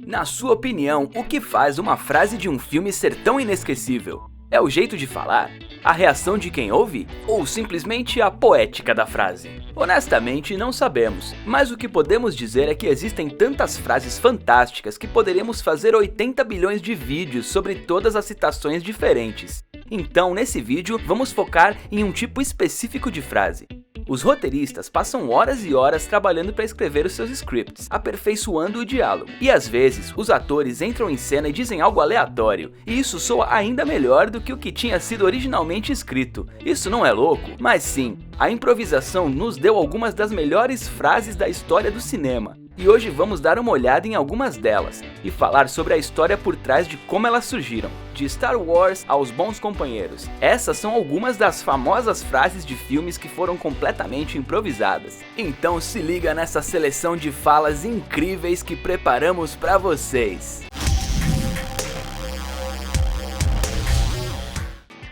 Na sua opinião, o que faz uma frase de um filme ser tão inesquecível? É o jeito de falar? A reação de quem ouve? Ou simplesmente a poética da frase? Honestamente, não sabemos, mas o que podemos dizer é que existem tantas frases fantásticas que poderíamos fazer 80 bilhões de vídeos sobre todas as citações diferentes. Então, nesse vídeo, vamos focar em um tipo específico de frase. Os roteiristas passam horas e horas trabalhando para escrever os seus scripts, aperfeiçoando o diálogo. E às vezes, os atores entram em cena e dizem algo aleatório, e isso soa ainda melhor do que o que tinha sido originalmente escrito. Isso não é louco? Mas sim, a improvisação nos deu algumas das melhores frases da história do cinema. E hoje vamos dar uma olhada em algumas delas, e falar sobre a história por trás de como elas surgiram. De Star Wars aos Bons Companheiros. Essas são algumas das famosas frases de filmes que foram completamente improvisadas. Então se liga nessa seleção de falas incríveis que preparamos para vocês.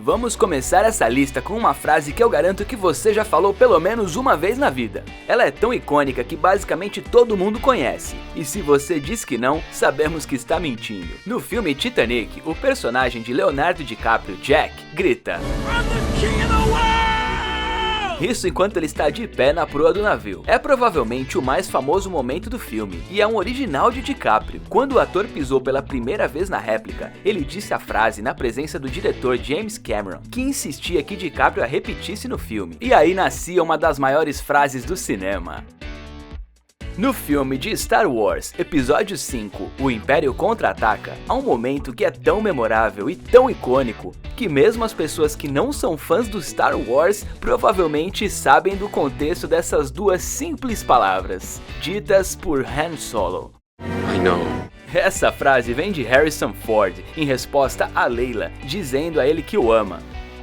Vamos começar essa lista com uma frase que eu garanto que você já falou pelo menos uma vez na vida. Ela é tão icônica que basicamente todo mundo conhece. E se você diz que não, sabemos que está mentindo. No filme Titanic, o personagem de Leonardo DiCaprio, Jack, grita: isso enquanto ele está de pé na proa do navio. É provavelmente o mais famoso momento do filme, e é um original de DiCaprio. Quando o ator pisou pela primeira vez na réplica, ele disse a frase na presença do diretor James Cameron, que insistia que DiCaprio a repetisse no filme. E aí nascia uma das maiores frases do cinema. No filme de Star Wars, Episódio 5, O Império Contra-Ataca, há um momento que é tão memorável e tão icônico, que mesmo as pessoas que não são fãs do Star Wars provavelmente sabem do contexto dessas duas simples palavras, ditas por Han Solo. I know. Essa frase vem de Harrison Ford, em resposta a Leila, dizendo a ele que o ama.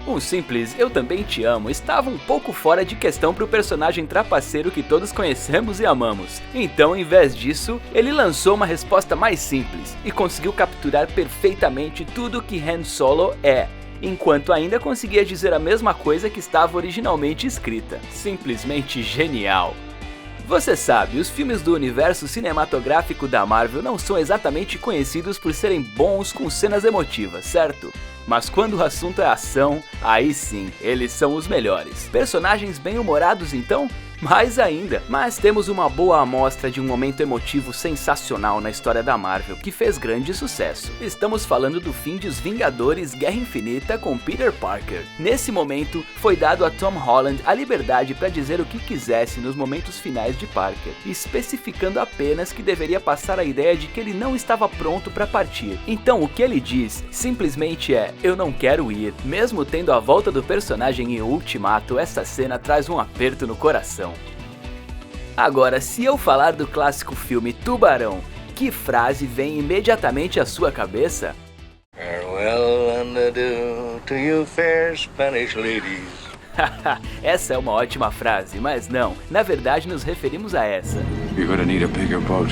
Um simples "eu também te amo" estava um pouco fora de questão para o personagem trapaceiro que todos conhecemos e amamos. Então, em vez disso, ele lançou uma resposta mais simples e conseguiu capturar perfeitamente tudo que Han Solo é, enquanto ainda conseguia dizer a mesma coisa que estava originalmente escrita. Simplesmente genial! Você sabe, os filmes do universo cinematográfico da Marvel não são exatamente conhecidos por serem bons com cenas emotivas, certo? Mas quando o assunto é ação, aí sim, eles são os melhores. Personagens bem-humorados então? Mais ainda, mas temos uma boa amostra de um momento emotivo sensacional na história da Marvel, que fez grande sucesso. Estamos falando do fim de Os Vingadores Guerra Infinita com Peter Parker. Nesse momento, foi dado a Tom Holland a liberdade para dizer o que quisesse nos momentos finais de Parker, especificando apenas que deveria passar a ideia de que ele não estava pronto para partir. Então o que ele diz simplesmente é: eu não quero ir. Mesmo tendo a volta do personagem em Ultimato, essa cena traz um aperto no coração. Agora, se eu falar do clássico filme Tubarão, que frase vem imediatamente à sua cabeça? Farewell and adieu to you fair Spanish ladies. Essa é uma ótima frase, mas não, na verdade nos referimos a essa. You're gonna need a bigger boat.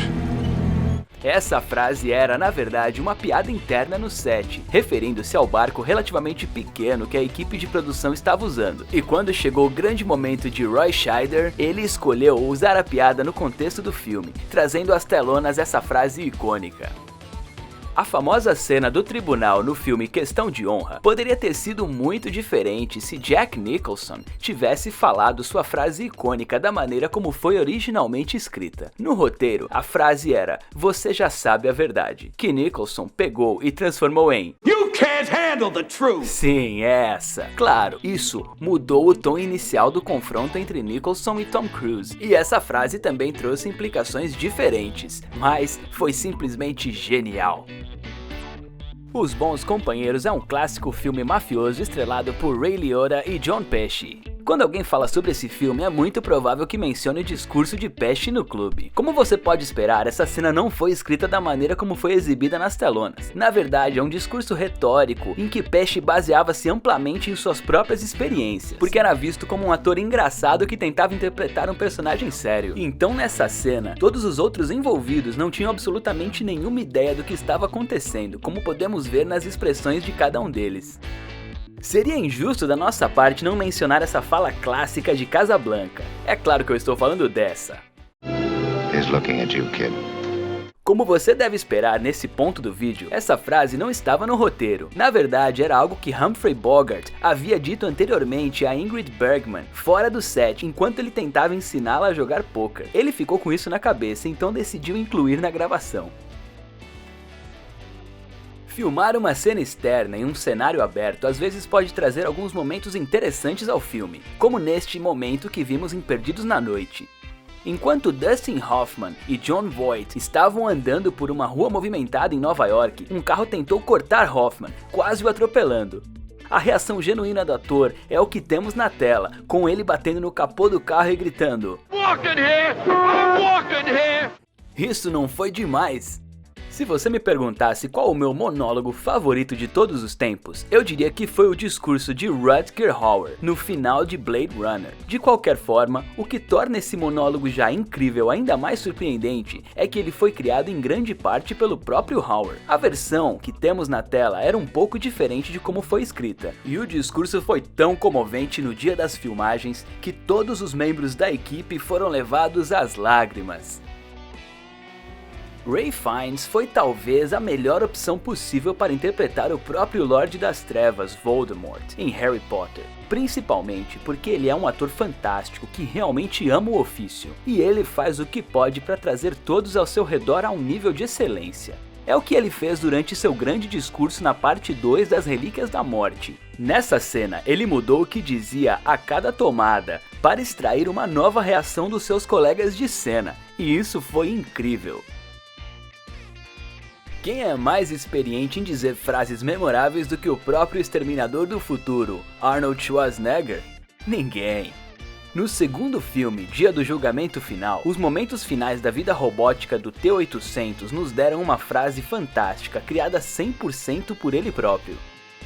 Essa frase era, na verdade, uma piada interna no set, referindo-se ao barco relativamente pequeno que a equipe de produção estava usando. E quando chegou o grande momento de Roy Scheider, ele escolheu usar a piada no contexto do filme, trazendo às telonas essa frase icônica. A famosa cena do tribunal no filme Questão de Honra poderia ter sido muito diferente se Jack Nicholson tivesse falado sua frase icônica da maneira como foi originalmente escrita. No roteiro, a frase era "você já sabe a verdade", que Nicholson pegou e transformou em "You can't handle the truth". Sim, essa. Claro, isso mudou o tom inicial do confronto entre Nicholson e Tom Cruise. E essa frase também trouxe implicações diferentes, mas foi simplesmente genial. Os Bons Companheiros é um clássico filme mafioso estrelado por Ray Liotta e John Pesci. Quando alguém fala sobre esse filme, é muito provável que mencione o discurso de Pesci no clube. Como você pode esperar, essa cena não foi escrita da maneira como foi exibida nas telonas. Na verdade, é um discurso retórico em que Pesci baseava-se amplamente em suas próprias experiências, porque era visto como um ator engraçado que tentava interpretar um personagem sério. Então, nessa cena, todos os outros envolvidos não tinham absolutamente nenhuma ideia do que estava acontecendo, como podemos ver nas expressões de cada um deles. Seria injusto da nossa parte não mencionar essa fala clássica de Casablanca. É claro que eu estou falando dessa. He's looking at you, kid. Como você deve esperar nesse ponto do vídeo, essa frase não estava no roteiro. Na verdade, era algo que Humphrey Bogart havia dito anteriormente a Ingrid Bergman, fora do set, enquanto ele tentava ensiná-la a jogar poker. Ele ficou com isso na cabeça, então decidiu incluir na gravação. Filmar uma cena externa em um cenário aberto às vezes pode trazer alguns momentos interessantes ao filme, como neste momento que vimos em Perdidos na Noite. Enquanto Dustin Hoffman e Jon Voight estavam andando por uma rua movimentada em Nova York, um carro tentou cortar Hoffman, quase o atropelando. A reação genuína do ator é o que temos na tela, com ele batendo no capô do carro e gritando: "Walk in here! Walk in here!" Isso não foi demais? Se você me perguntasse qual o meu monólogo favorito de todos os tempos, eu diria que foi o discurso de Rutger Hauer no final de Blade Runner. De qualquer forma, o que torna esse monólogo já incrível ainda mais surpreendente é que ele foi criado em grande parte pelo próprio Hauer. A versão que temos na tela era um pouco diferente de como foi escrita, e o discurso foi tão comovente no dia das filmagens que todos os membros da equipe foram levados às lágrimas. Ralph Fiennes foi talvez a melhor opção possível para interpretar o próprio Lorde das Trevas, Voldemort, em Harry Potter. Principalmente porque ele é um ator fantástico que realmente ama o ofício, e ele faz o que pode para trazer todos ao seu redor a um nível de excelência. É o que ele fez durante seu grande discurso na parte 2 das Relíquias da Morte. Nessa cena, ele mudou o que dizia a cada tomada para extrair uma nova reação dos seus colegas de cena, e isso foi incrível. Quem é mais experiente em dizer frases memoráveis do que o próprio Exterminador do Futuro, Arnold Schwarzenegger? Ninguém. No segundo filme, Dia do Julgamento Final, os momentos finais da vida robótica do T-800 nos deram uma frase fantástica, criada 100% por ele próprio.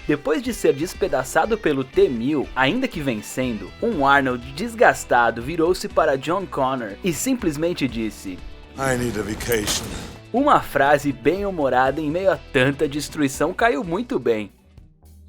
Depois de ser despedaçado pelo T-1000, ainda que vencendo, um Arnold desgastado virou-se para John Connor e simplesmente disse: I need a vacation. Uma frase bem humorada em meio a tanta destruição caiu muito bem.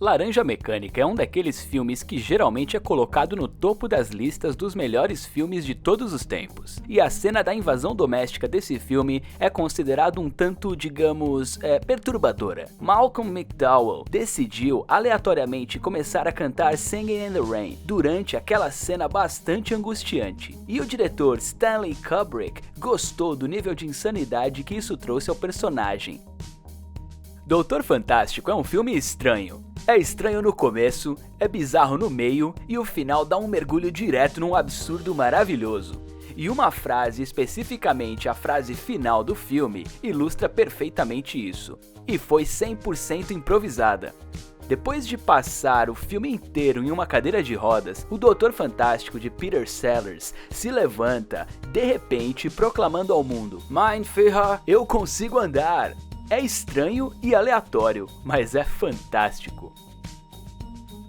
Laranja Mecânica é um daqueles filmes que geralmente é colocado no topo das listas dos melhores filmes de todos os tempos. E a cena da invasão doméstica desse filme é considerado um tanto, digamos, perturbadora. Malcolm McDowell decidiu aleatoriamente começar a cantar Singing in the Rain durante aquela cena bastante angustiante. E o diretor Stanley Kubrick gostou do nível de insanidade que isso trouxe ao personagem. Doutor Fantástico é um filme estranho. É estranho no começo, é bizarro no meio e o final dá um mergulho direto num absurdo maravilhoso. E uma frase, especificamente a frase final do filme, ilustra perfeitamente isso. E foi 100% improvisada. Depois de passar o filme inteiro em uma cadeira de rodas, o Doutor Fantástico de Peter Sellers se levanta, de repente, proclamando ao mundo: Mein Führer, eu consigo andar! É estranho e aleatório, mas é fantástico.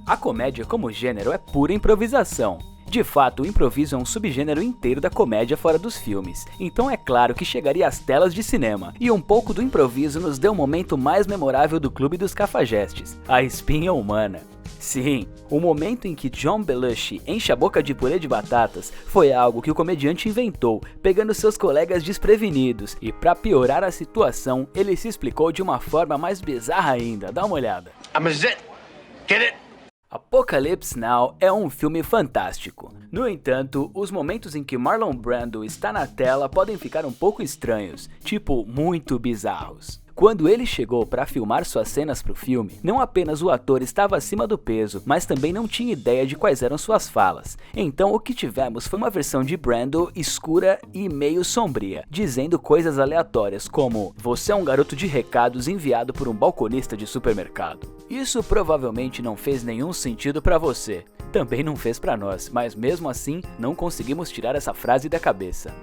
A comédia como gênero é pura improvisação. De fato, o improviso é um subgênero inteiro da comédia fora dos filmes, então é claro que chegaria às telas de cinema. E um pouco do improviso nos deu o momento mais memorável do Clube dos Cafajestes, a espinha humana. Sim, o momento em que John Belushi enche a boca de purê de batatas foi algo que o comediante inventou, pegando seus colegas desprevenidos, e para piorar a situação, ele se explicou de uma forma mais bizarra ainda. Dá uma olhada. I'm a zit. Get it? Apocalypse Now é um filme fantástico. No entanto, os momentos em que Marlon Brando está na tela podem ficar um pouco estranhos, tipo, muito bizarros. Quando ele chegou para filmar suas cenas para o filme, não apenas o ator estava acima do peso, mas também não tinha ideia de quais eram suas falas. Então o que tivemos foi uma versão de Brando escura e meio sombria, dizendo coisas aleatórias como: "Você é um garoto de recados enviado por um balconista de supermercado". Isso provavelmente não fez nenhum sentido para você. Também não fez para nós, mas mesmo assim não conseguimos tirar essa frase da cabeça.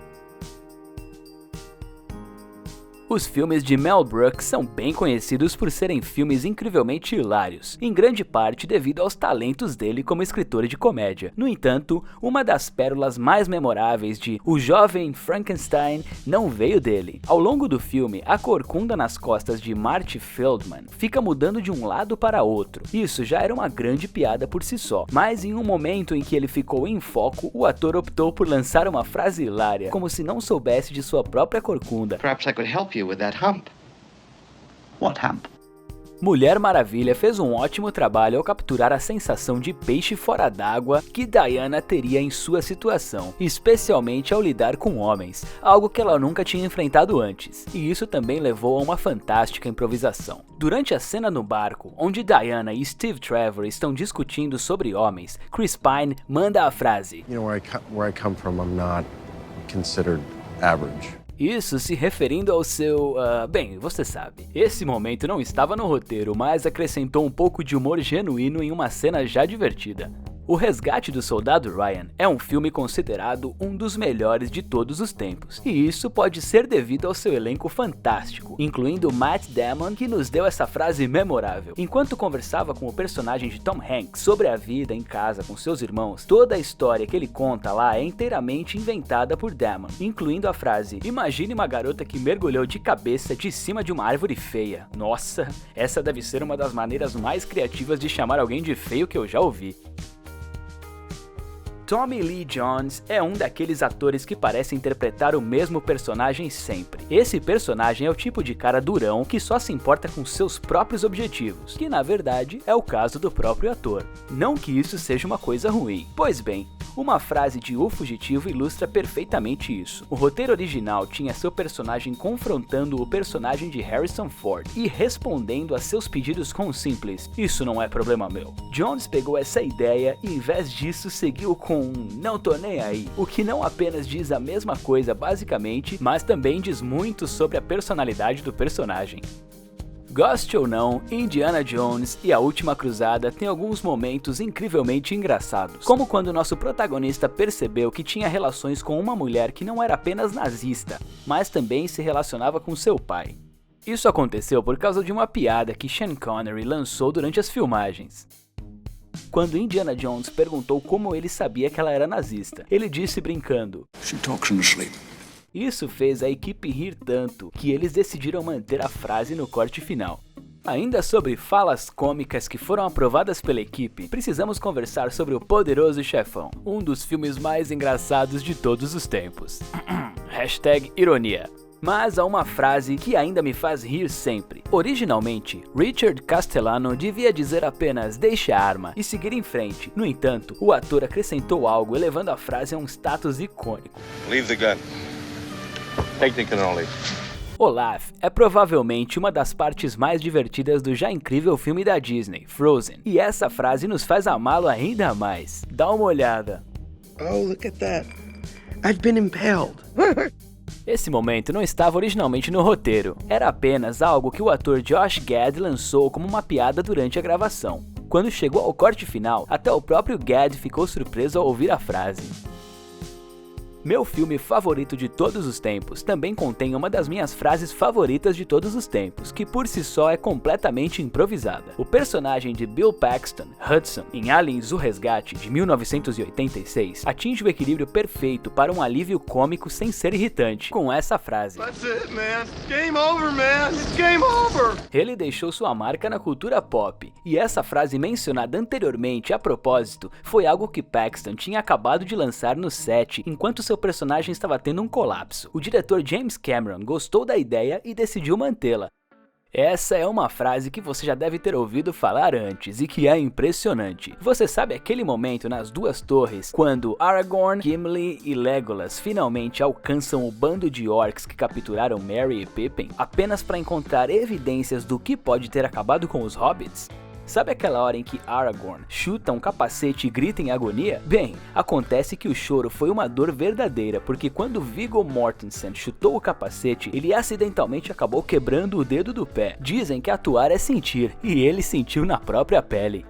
Os filmes de Mel Brooks são bem conhecidos por serem filmes incrivelmente hilários, em grande parte devido aos talentos dele como escritor de comédia. No entanto, uma das pérolas mais memoráveis de O Jovem Frankenstein não veio dele. Ao longo do filme, a corcunda nas costas de Marty Feldman fica mudando de um lado para outro. Isso já era uma grande piada por si só, mas em um momento em que ele ficou em foco, o ator optou por lançar uma frase hilária, como se não soubesse de sua própria corcunda. Perhaps I could help you. you with that hump. What hump? Mulher Maravilha fez um ótimo trabalho ao capturar a sensação de peixe fora d'água que Diana teria em sua situação, especialmente ao lidar com homens, algo que ela nunca tinha enfrentado antes, e isso também levou a uma fantástica improvisação. Durante a cena no barco, onde Diana e Steve Trevor estão discutindo sobre homens, Chris Pine manda a frase: You know, where I come from, I'm not considered average. Isso se referindo ao seu... bem, você sabe. Esse momento não estava no roteiro, mas acrescentou um pouco de humor genuíno em uma cena já divertida. O Resgate do Soldado Ryan é um filme considerado um dos melhores de todos os tempos, e isso pode ser devido ao seu elenco fantástico, incluindo Matt Damon, que nos deu essa frase memorável. Enquanto conversava com o personagem de Tom Hanks sobre a vida em casa com seus irmãos, toda a história que ele conta lá é inteiramente inventada por Damon, incluindo a frase: imagine uma garota que mergulhou de cabeça de cima de uma árvore feia. Nossa, essa deve ser uma das maneiras mais criativas de chamar alguém de feio que eu já ouvi. Tommy Lee Jones é um daqueles atores que parece interpretar o mesmo personagem sempre. Esse personagem é o tipo de cara durão que só se importa com seus próprios objetivos, que na verdade é o caso do próprio ator. Não que isso seja uma coisa ruim. Pois bem, uma frase de O Fugitivo ilustra perfeitamente isso. O roteiro original tinha seu personagem confrontando o personagem de Harrison Ford e respondendo a seus pedidos com um simples: isso não é problema meu. Jones pegou essa ideia e em vez disso seguiu com não tô nem aí, o que não apenas diz a mesma coisa basicamente, mas também diz muito sobre a personalidade do personagem. Goste ou não, Indiana Jones e a Última Cruzada tem alguns momentos incrivelmente engraçados, como quando nosso protagonista percebeu que tinha relações com uma mulher que não era apenas nazista, mas também se relacionava com seu pai. Isso aconteceu por causa de uma piada que Sean Connery lançou durante as filmagens. Quando Indiana Jones perguntou como ele sabia que ela era nazista, ele disse brincando: She talks in her sleep. Isso fez a equipe rir tanto que eles decidiram manter a frase no corte final. Ainda sobre falas cômicas que foram aprovadas pela equipe, precisamos conversar sobre O Poderoso Chefão, um dos filmes mais engraçados de todos os tempos. #ironia. Mas há uma frase que ainda me faz rir sempre. Originalmente, Richard Castellano devia dizer apenas "deixe a arma" e seguir em frente. No entanto, o ator acrescentou algo, elevando a frase a um status icônico. Leave the gun. Take the cannoli. Olaf é provavelmente uma das partes mais divertidas do já incrível filme da Disney, Frozen. E essa frase nos faz amá-lo ainda mais. Dá uma olhada. Oh, look at that. I've been impaled. Esse momento não estava originalmente no roteiro, era apenas algo que o ator Josh Gad lançou como uma piada durante a gravação. Quando chegou ao corte final, até o próprio Gad ficou surpreso ao ouvir a frase. Meu filme favorito de todos os tempos também contém uma das minhas frases favoritas de todos os tempos, que por si só é completamente improvisada. O personagem de Bill Paxton, Hudson, em Aliens: O Resgate, de 1986, atinge o equilíbrio perfeito para um alívio cômico sem ser irritante, com essa frase. That's it, man. Game over, man. It's game over. Ele deixou sua marca na cultura pop, e essa frase mencionada anteriormente a propósito foi algo que Paxton tinha acabado de lançar no set enquanto seu personagem estava tendo um colapso. O diretor James Cameron gostou da ideia e decidiu mantê-la. Essa é uma frase que você já deve ter ouvido falar antes e que é impressionante. Você sabe aquele momento nas Duas Torres, quando Aragorn, Gimli e Legolas finalmente alcançam o bando de orcs que capturaram Merry e Pippin, apenas para encontrar evidências do que pode ter acabado com os hobbits? Sabe aquela hora em que Aragorn chuta um capacete e grita em agonia? Bem, acontece que o choro foi uma dor verdadeira, porque quando Viggo Mortensen chutou o capacete, ele acidentalmente acabou quebrando o dedo do pé. Dizem que atuar é sentir, e ele sentiu na própria pele.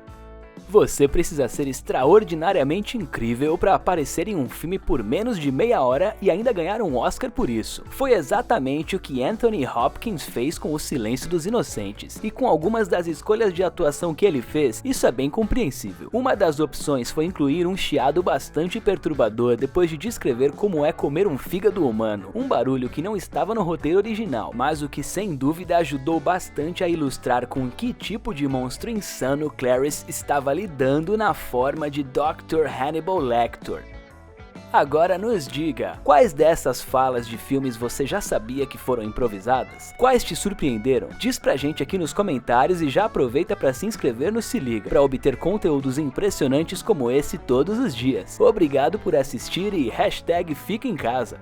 Você precisa ser extraordinariamente incrível para aparecer em um filme por menos de meia hora e ainda ganhar um Oscar por isso. Foi exatamente o que Anthony Hopkins fez com O Silêncio dos Inocentes, e com algumas das escolhas de atuação que ele fez, isso é bem compreensível. Uma das opções foi incluir um chiado bastante perturbador depois de descrever como é comer um fígado humano, um barulho que não estava no roteiro original, mas o que sem dúvida ajudou bastante a ilustrar com que tipo de monstro insano Clarice estava lidando na forma de Dr. Hannibal Lecter. Agora nos diga, quais dessas falas de filmes você já sabia que foram improvisadas? Quais te surpreenderam? Diz pra gente aqui nos comentários e já aproveita para se inscrever no Se Liga, para obter conteúdos impressionantes como esse todos os dias. Obrigado por assistir e #fica em casa.